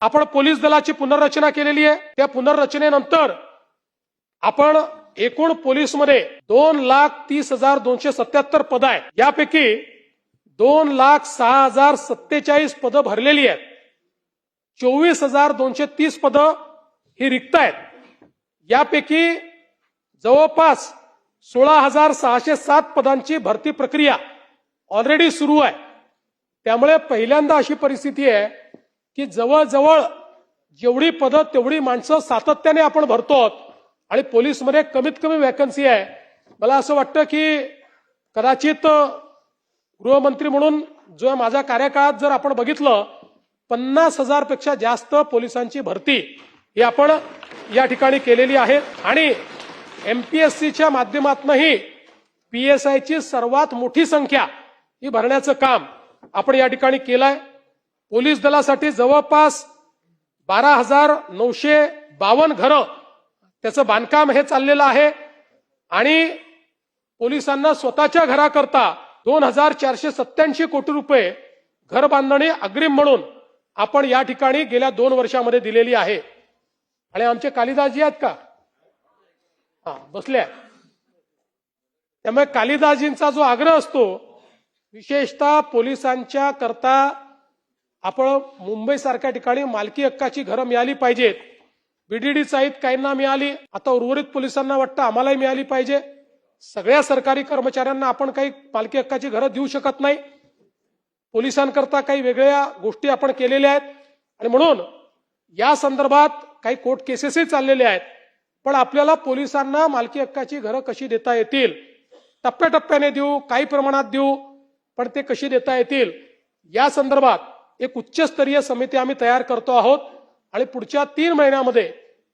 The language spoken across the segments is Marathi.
आपण पोलीस दलाची पुनर्रचना केलेली आहे। त्या पुनर्रचनेनंतर आपण एकूण पोलीस मध्ये 2,30,277 पद आहे। यापैकी 2,06,047 पद भरलेली आहेत। 24,230 पद ही रिक्त आहेत। यापैकी जवळपास 16,607 पदांची भरती प्रक्रिया ऑलरेडी सुरू आहे। त्यामुळे पहिल्यांदा अशी परिस्थिती आहे की जवळजवळ जेवढी पद तेवढी माणसं सातत्याने आपण भरतो आणि पोलीस मध्ये कमीत कमी वॅकन्सी आहे। मला असं वाटतं की कदाचित गृहमंत्री म्हणून जो माझ्या कार्यकाळात जर आपण बघितलं 50,000 पेक्षा जास्त पोलिसांची भरती ही आपण या ठिकाणी केलेली आहे आणि एमपीएससीच्या माध्यमातूनही पीएसआयची सर्वात मोठी संख्या ही भरण्याचं काम आपण या ठिकाणी केलंय। पोलीस दलासाठी जवळपास 12,952 घरं त्याचं बांधकाम हे चाललेलं आहे आणि पोलिसांना स्वतःच्या घराकरता 2,487 कोटी रुपये घर बांधणी अग्रिम म्हणून आपण या ठिकाणी गेल्या 2 वर्षामध्ये दिलेली आहे। आणि आमचे कालिदासजी आहेत का? बसल्या। त्यामुळे कालिदासजींचा जो आग्रह असतो विशेषतः पोलिसांच्या करता आपण मुंबई सारख्या ठिकाणी मालकी हक्काची घरं मिळाली पाहिजेत। बीडीडी साहित काहींना मिळाली, आता उर्वरित पोलिसांना वाटतं आम्हालाही मिळाली पाहिजे। सगळ्या सरकारी कर्मचाऱ्यांना आपण काही मालकी हक्काची घरं देऊ शकत नाही। पोलिसांकरता काही वेगळ्या गोष्टी आपण केलेल्या आहेत आणि म्हणून या संदर्भात काही कोर्ट केसेसही चाललेले आहेत। पण आपल्याला पोलिसांना मालकी हक्काची घरं कशी देता येतील, टप्प्याटप्प्याने देऊ, काही प्रमाणात देऊ, पण ते कशी देता येतील या संदर्भात एक उच्चस्तरीय समिती आम्ही तयार करतो आहोत आणि पुढच्या 3 महिन्यामध्ये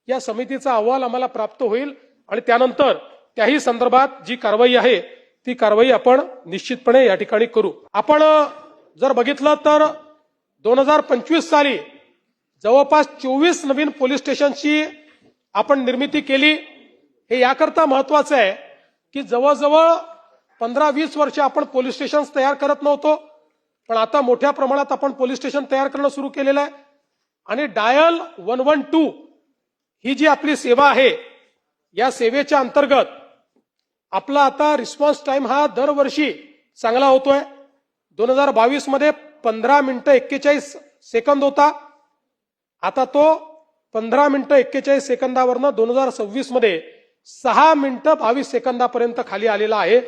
या समितीचा अहवाल आम्हाला प्राप्त होईल आणि त्यानंतर त्याही संदर्भात जी कारवाई आहे ती कारवाई आपण निश्चितपणे या ठिकाणी करू। आपण जर बघितलं तर 2025 साली जवळपास 24 नवीन पोलीस स्टेशनची आपण निर्मिती केली। हे याकरता महत्वाचं आहे की जवळजवळ 15-20 वर्ष आपण पोलीस स्टेशन तयार करत नव्हतो, पण आता मोठ्या प्रमाणात आपण पोलीस स्टेशन तयार करणं सुरू केलेलं आहे आणि डायल 112 ही जी आपली सेवा आहे या सेवेच्या अंतर्गत आपला आता रिस्पॉन्स टाइम हा दरवर्षी चांगला होतोय। 2022 मध्ये 15 मिनिटं 41 सेकंद होता, आता तो 15 मिनिटं 41 सेकंदावरनं 2026 मध्ये 6 मिनिटं 22 सेकंदापर्यंत खाली आलेला आहे।